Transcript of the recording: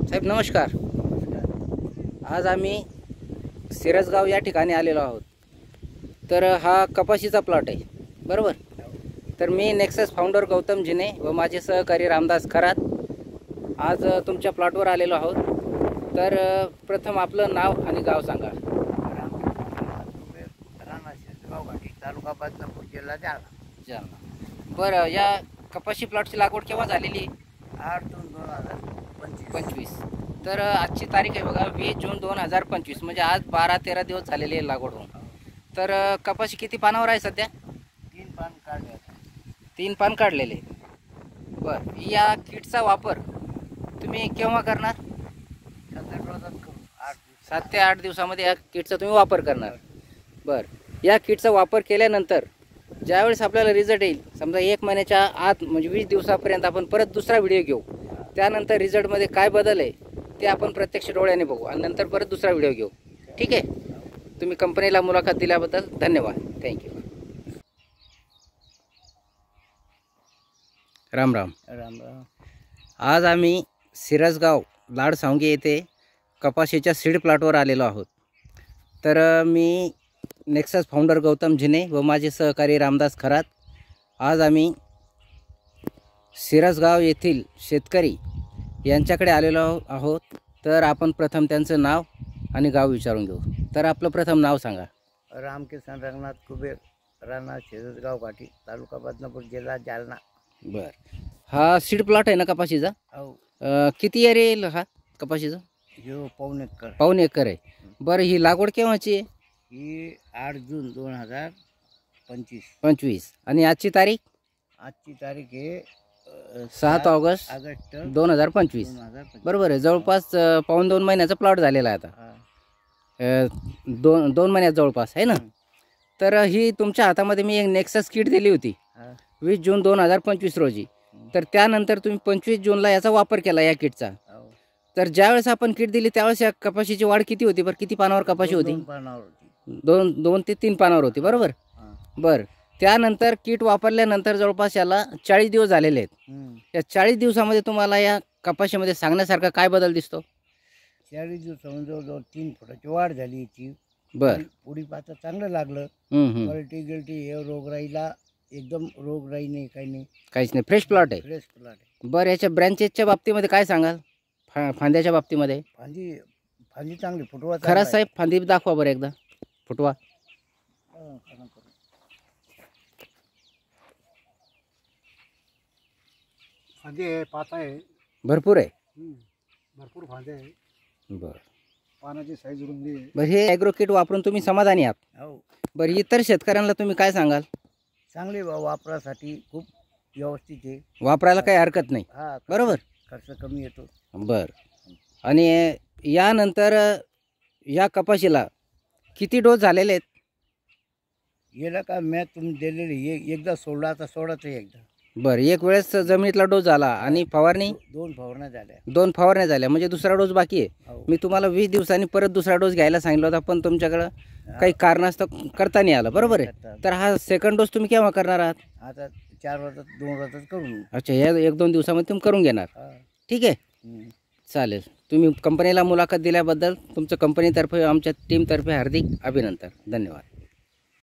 साहेब नमस्कार. आज आम्ही सिरसगाव या ठिकाणी आलेलो आहोत. तर हा कपाशीचा प्लॉट आहे बरोबर. तर मी नेक्सस फाउंडर गौतम जिने व माझे सहकारी रामदास खरात आज तुमच्या प्लॉटवर आलेलो आहोत. तर प्रथम आपलं नाव आणि गाव सांगा. तालुका बदनापूर जिल्हा जालना. बरं, या कपाशी प्लॉटची लागवड केव्हा झालेली? 8/2/2025. तर आजची तारीख आहे बघा 20 जून 2025, म्हणजे आज 12-13 दिवस झालेले आहे लागवड होऊन. तर कपाशी किती पानावर आहे सध्या? 3 पान काढले. 3 पान काढलेले. बरं, या किटचा वापर तुम्ही केव्हा करणार? 7 ते 8 दिवसामध्ये या किटचा तुम्ही वापर करणार. बरं, या किटचा वापर केल्यानंतर ज्यावेळेस आपल्याला रिझल्ट येईल, समजा 1 महिन्याच्या आत म्हणजे 20 दिवसापर्यंत आपण परत दुसरा व्हिडिओ घेऊ. त्यानंतर रिझल्टमध्ये काय बदल आहे ते आपण प्रत्यक्ष डोळ्याने बघू आणि नंतर परत दुसरा व्हिडिओ घेऊ. ठीक आहे. तुम्ही कंपनीला मुलाखत दिल्याबद्दल धन्यवाद. थँक्यू. राम राम. राम राम. आज आम्ही सिरसगाव लाडसावंगी येथे कपाशीच्या सीड प्लॉटवर आलेलो आहोत. तर मी नेक्सस फाउंडर गौतम जिने व माझे सहकारी रामदास खरात आज आम्ही सिरसगाव येथील शेतकरी यांच्याकडे आलेलो आहोत. तर आपण प्रथम त्यांचं नाव आणि गाव विचारून घेऊ. तर आपलं प्रथम नाव सांगा. रामकिसन रंगनाथ कुबेर, राणा सिरसगाव घाटी, तालुका बदनापूर जिल्हा जालना. बरं, हा सीड प्लॉट आहे ना कपाशीचा? हो. किती एरिया येईल हा कपाशीचा? जो पाऊण एकर आहे. बरं, ही लागवड केव्हाची आहे? ही 8 जून 2025. आणि आजची तारीख? आजची तारीख आहे 7 ऑगस्ट 2025. बरोबर आहे. जवळपास 1.5-2 महिन्याचा प्लॉट झालेला आहे आता. 2 महिन्यात जवळपास आहे ना. तर ही तुमच्या हातामध्ये मी एक नेक्सस किट दिली होती 20 जून 2025 रोजी. तर त्यानंतर तुम्ही 25 जूनला याचा वापर केला या किटचा. तर ज्यावेळेस आपण किट दिली त्यावेळेस या कपाशीची वाढ किती होती? बरं, किती पानावर कपाशी होती? 2 ते 3 पानावर होती बरोबर. बरं, त्यानंतर किट वापरल्यानंतर जवळपास याला 40 दिवस झालेले आहेत. या 40 दिवसामध्ये तुम्हाला या कपाशीमध्ये सांगण्यासारखा काय बदल दिसतो? 40 दिवसामध्ये जवळजवळ 3 फुटाची वाढ झाली याची. बरं, पुढी पाता चांगलं लागलं. क्वालिटी गिल्टी हे रोगराईला एकदम रोगराई नाही, काही नाही, काहीच नाही. फ्रेश प्लॉट आहे. फ्रेश प्लॉट आहे. बरं, याच्या ब्रँचेसच्या बाबतीमध्ये काय सांगाल? फांद्याच्या बाबतीमध्ये? फांदी चांगली फुटवा. खरं साहेब, फांदी दाखवा बरं एकदा. फुटवा. फांदी आहे, पाता आहे, भरपूर आहे. भरपूर फांदे आहे. बरं, पानाची साईज रुंदी आहे. बरं, हे ॲग्रो किट वापरून तुम्ही समाधानी आहात? हो. बरं, इतर शेतकऱ्यांना तुम्ही काय सांगाल? चांगली वापरासाठी खूप व्यवस्थित आहे. वापरायला काही हरकत नाही बरोबर. खर्च कमी येतो. बरं, आणि यानंतर या कपाशीला किती डोस झालेले आहेत? गेला का मॅच तुम्ही दिलेली एकदा सोडला, आता सोडायचं एकदा. बरं, एक वेळेस जमिनीतला डोस झाला आणि फवारणी? 2 फवारण्या झाल्या. 2 फवारण्या झाल्या, म्हणजे दुसरा डोस बाकी आहे. मी तुम्हाला 20 दिवसांनी परत दुसरा डोस घ्यायला सांगितलं होता, पण तुमच्याकडं काही कारणास्तव करता नाही आलं बरोबर आहे. तर हा सेकंड डोस तुम्ही केव्हा करणार आहात? आता 4 वर्षात 2 वर्षात करून. अच्छा, या 1-2 दिवसामध्ये तुम्ही करून घेणार. ठीक आहे, चालेल. तुम्ही कंपनीला मुलाखत दिल्याबद्दल तुमचं कंपनीतर्फे आमच्या टीमतर्फे हार्दिक अभिनंदन. धन्यवाद.